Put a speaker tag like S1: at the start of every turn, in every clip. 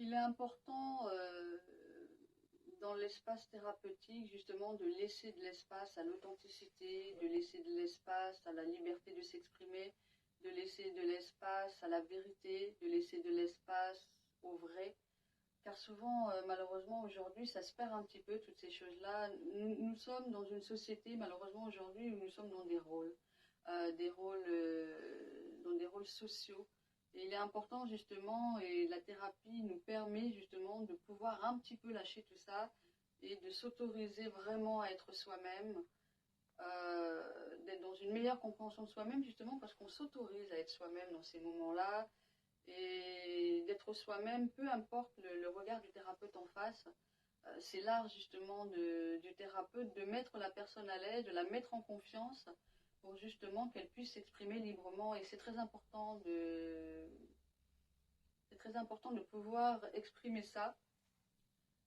S1: Il est important dans l'espace thérapeutique justement de laisser de l'espace à l'authenticité, de laisser de l'espace à la liberté de s'exprimer, de laisser de l'espace à la vérité, de laisser de l'espace au vrai. Car souvent, malheureusement, aujourd'hui, ça se perd un petit peu, toutes ces choses-là. Nous sommes dans une société, malheureusement, aujourd'hui, où nous sommes dans dans des rôles sociaux. Et il est important, justement, et la thérapie nous permet, justement, de pouvoir un petit peu lâcher tout ça et de s'autoriser vraiment à être soi-même, d'être dans une meilleure compréhension de soi-même, justement, parce qu'on s'autorise à être soi-même dans ces moments-là, et d'être soi-même, peu importe le regard du thérapeute en face. C'est l'art justement du thérapeute de mettre la personne à l'aise, de la mettre en confiance pour justement qu'elle puisse s'exprimer librement. Et c'est très important de pouvoir exprimer ça.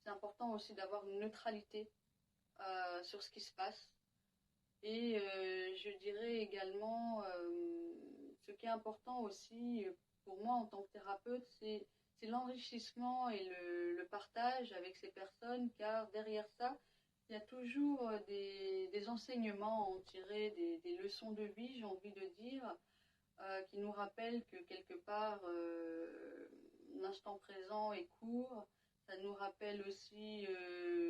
S1: C'est important aussi d'avoir une neutralité sur ce qui se passe. Et je dirais également, ce qui est important aussi pour moi en tant que thérapeute, c'est l'enrichissement et le partage avec ces personnes, car derrière ça, il y a toujours des enseignements à en tirer, des leçons de vie, j'ai envie de dire, qui nous rappellent que quelque part, l'instant présent est court. Ça nous rappelle aussi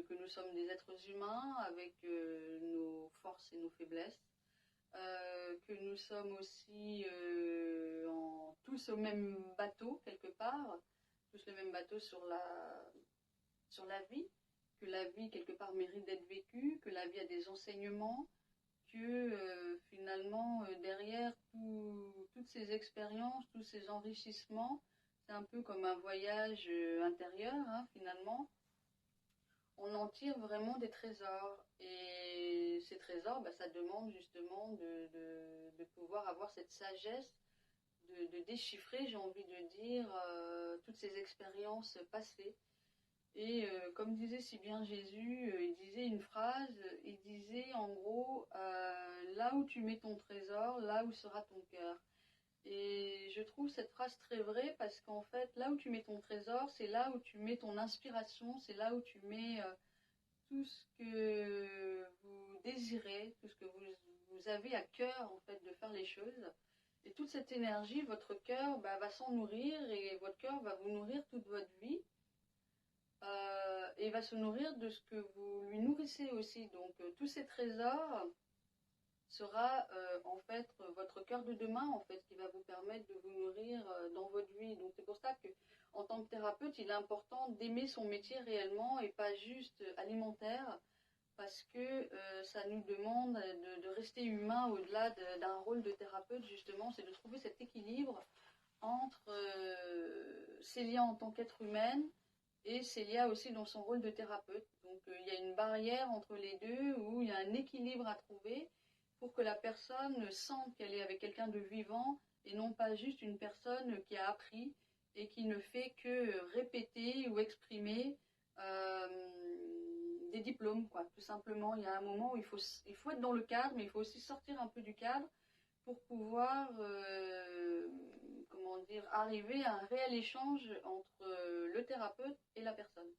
S1: que nous sommes des êtres humains avec nos forces et nos faiblesses, que nous sommes aussi tous au même bateau quelque part, tous le même bateau sur la vie, que la vie quelque part mérite d'être vécue, que la vie a des enseignements, que finalement derrière toutes ces expériences, tous ces enrichissements, c'est un peu comme un voyage intérieur, hein, finalement. On en tire vraiment des trésors. Et ces trésors, bah, ça demande justement de pouvoir avoir cette sagesse, de déchiffrer, j'ai envie de dire, toutes ces expériences passées. Et comme disait si bien Jésus, il disait une phrase, il disait en gros, là où tu mets ton trésor, là où sera ton cœur. Et je trouve cette phrase très vraie parce qu'en fait, là où tu mets ton trésor, c'est là où tu mets ton inspiration, c'est là où tu mets tout ce que vous désirez, tout ce que vous avez à cœur en fait de faire les choses. Et toute cette énergie, votre cœur va s'en nourrir et votre cœur va vous nourrir toute votre vie. Et va se nourrir de ce que vous lui nourrissez aussi. Donc tous ces trésors sera en fait votre cœur de demain en fait qui va vous permettre de vous nourrir dans votre vie. Donc c'est pour ça que en tant que thérapeute, il est important d'aimer son métier réellement et pas juste alimentaire, parce que ça nous demande de rester humain au-delà d'un rôle de thérapeute. Justement, c'est de trouver cet équilibre entre ses liens en tant qu'être humaine et ses liens aussi dans son rôle de thérapeute. Donc il y a une barrière entre les deux où il y a un équilibre à trouver pour que la personne sente qu'elle est avec quelqu'un de vivant et non pas juste une personne qui a appris et qui ne fait que répéter ou exprimer des diplômes, quoi. Tout simplement, il y a un moment où il faut être dans le cadre, mais il faut aussi sortir un peu du cadre pour pouvoir, comment dire, arriver à un réel échange entre le thérapeute et la personne.